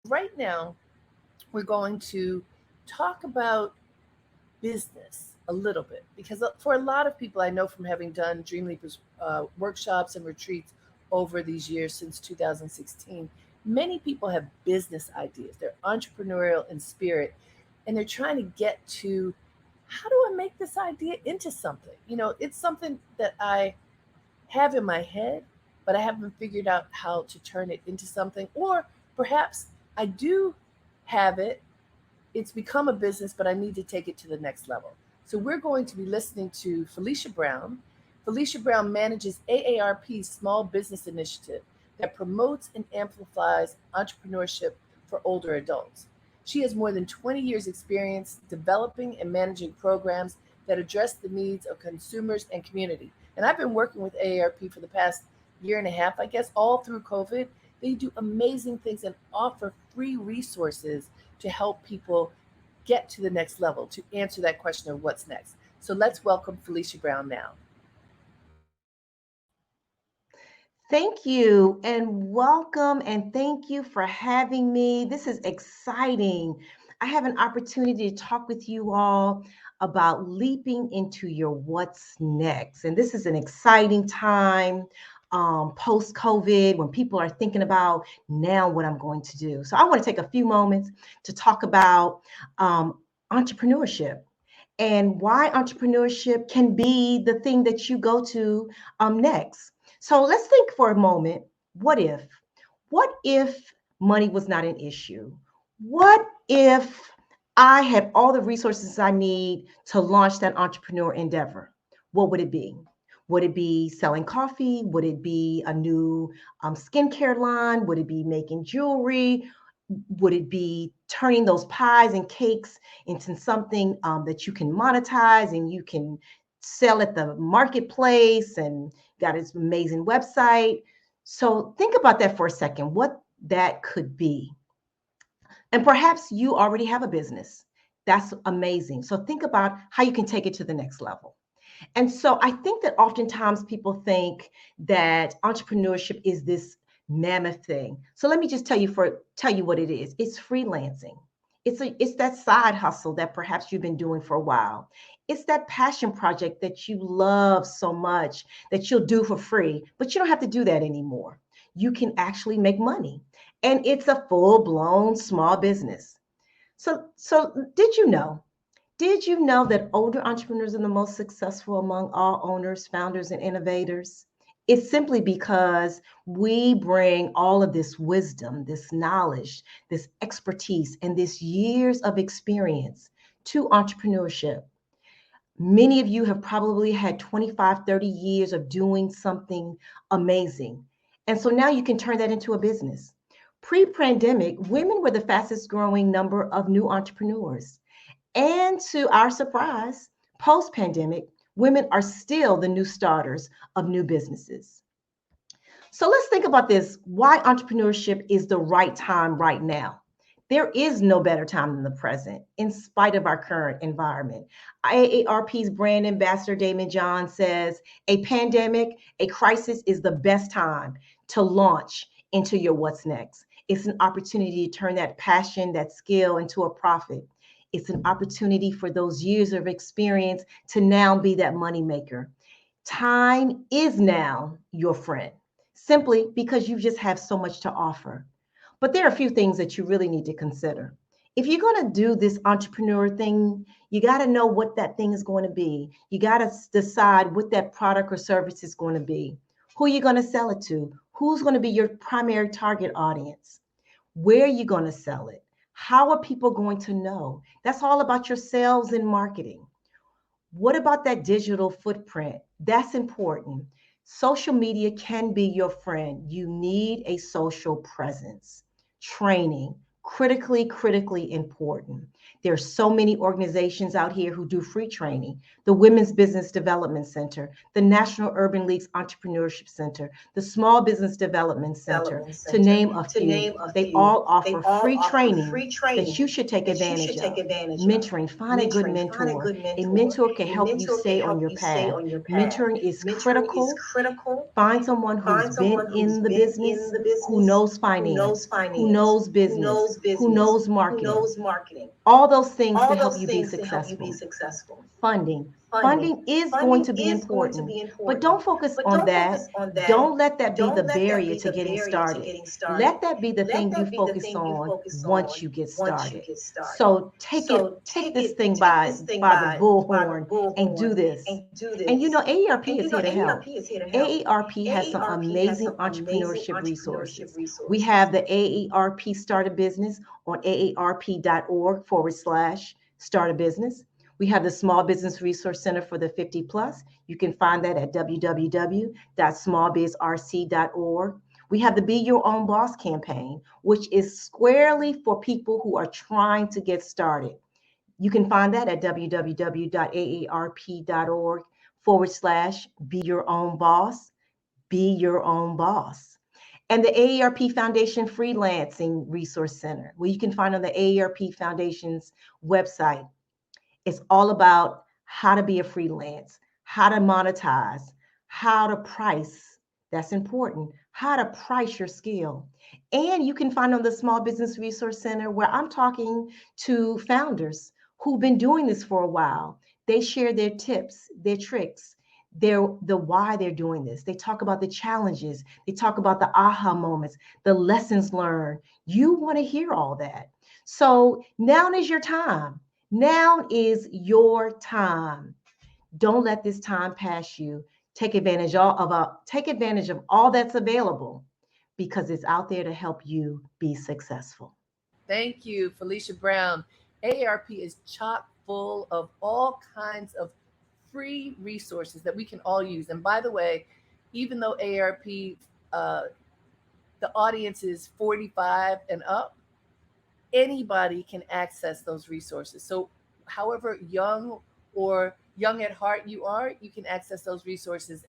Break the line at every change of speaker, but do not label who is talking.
Right now, we're going to talk about business a little bit because for a lot of people, I know from having done Dreamleapers workshops and retreats over these years since 2016, many people have business ideas. They're entrepreneurial in spirit, and they're trying to get to how do I make this idea into something? It's something that I have in my head, but I haven't figured out how to turn it into something. Or perhaps I do have it, it's become a business, but I need to take it to the next level. So we're going to be listening to Felicia Brown. Felicia Brown manages AARP's small business initiative that promotes and amplifies entrepreneurship for older adults. She has more than 20 years' experience developing and managing programs that address the needs of consumers and community. And I've been working with AARP for the past year and a half, I guess, all through COVID. They do amazing things and offer free resources to help people get to the next level, to answer that question of what's next. So let's welcome Felicia Brown now.
Thank you and welcome, and thank you for having me. This is exciting. I have an opportunity to talk with you all about leaping into your what's next. And this is an exciting time post COVID when people are thinking about now what I'm going to do. So I want to take a few moments to talk about entrepreneurship and why entrepreneurship can be the thing that you go to next. So let's think for a moment. What if? What if money was not an issue? What if I had all the resources I need to launch that entrepreneur endeavor? What would it be? Would it be selling coffee? Would it be a new skincare line? Would it be making jewelry? Would it be turning those pies and cakes into something that you can monetize and you can sell at the marketplace and got its amazing website? So think about that for a second, what that could be. And perhaps you already have a business. That's amazing. So think about how you can take it to the next level. And so I think that oftentimes people think that entrepreneurship is this mammoth thing. So let me just tell you what it is. It's freelancing. It's that side hustle that perhaps you've been doing for a while. It's that passion project that you love so much that you'll do for free, but you don't have to do that anymore. You can actually make money. And it's a full-blown small business. So did you know that older entrepreneurs are the most successful among all owners, founders, and innovators? It's simply because we bring all of this wisdom, this knowledge, this expertise, and this years of experience to entrepreneurship. Many of you have probably had 25, 30 years of doing something amazing. And so now you can turn that into a business. Pre-pandemic, women were the fastest growing number of new entrepreneurs. And to our surprise, post pandemic, women are still the new starters of new businesses. So let's think about this, why entrepreneurship is the right time right now. There is no better time than the present, in spite of our current environment. AARP's brand ambassador, Damon John, says a pandemic, a crisis is the best time to launch into your what's next. It's an opportunity to turn that passion, that skill into a profit. It's an opportunity for those years of experience to now be that moneymaker. Time is now your friend, simply because you just have so much to offer. But there are a few things that you really need to consider. If you're going to do this entrepreneur thing, you got to know what that thing is going to be. You got to decide what that product or service is going to be. Who you're going to sell it to? Who's going to be your primary target audience? Where are you going to sell it? How are people going to know? That's all about your sales and marketing. What about that digital footprint? That's important. Social media can be your friend. You need a social presence. Training, critically important. There's so many organizations out here who do free training. The Women's Business Development Center, the National Urban League's Entrepreneurship Center, the Small Business Development Center, to name a few. They all offer free training that you should take advantage of. Mentoring, find a good mentor. A mentor can help you stay on your path. Mentoring is critical. Find someone who's been in the business, who knows finance, who knows business, who knows marketing, all those things to help you be successful. Funding. Funding is going to be important, but don't focus on that. Don't let that be the barrier to getting started. Let that be the thing you focus on once you get started. So take this thing by the bullhorn and do this. And you know, AARP is here to help. AARP has some amazing entrepreneurship resources. We have the AARP Start a Business on aarp.org/start a business. We have the Small Business Resource Center for the 50 plus. You can find that at www.smallbizrc.org. We have the Be Your Own Boss campaign, which is squarely for people who are trying to get started. You can find that at www.aarp.org/be your own boss, be your own boss. And the AARP Foundation Freelancing Resource Center, where you can find on the AARP Foundation's website. It's all about how to be a freelance, how to monetize, how to price. That's important. How to price your skill. And you can find on the Small Business Resource Center where I'm talking to founders who've been doing this for a while. They share their tips, their tricks, the why they're doing this. They talk about the challenges. They talk about the aha moments, the lessons learned. You want to hear all that. So now is your time. Now is your time. Don't let this time pass you. Take advantage of all that's available because it's out there to help you be successful.
Thank you, Felicia Brown. AARP is chock full of all kinds of free resources that we can all use. And by the way, even though AARP, uh, the audience is 45 and up, anybody can access those resources. So, however young or young at heart you are, you can access those resources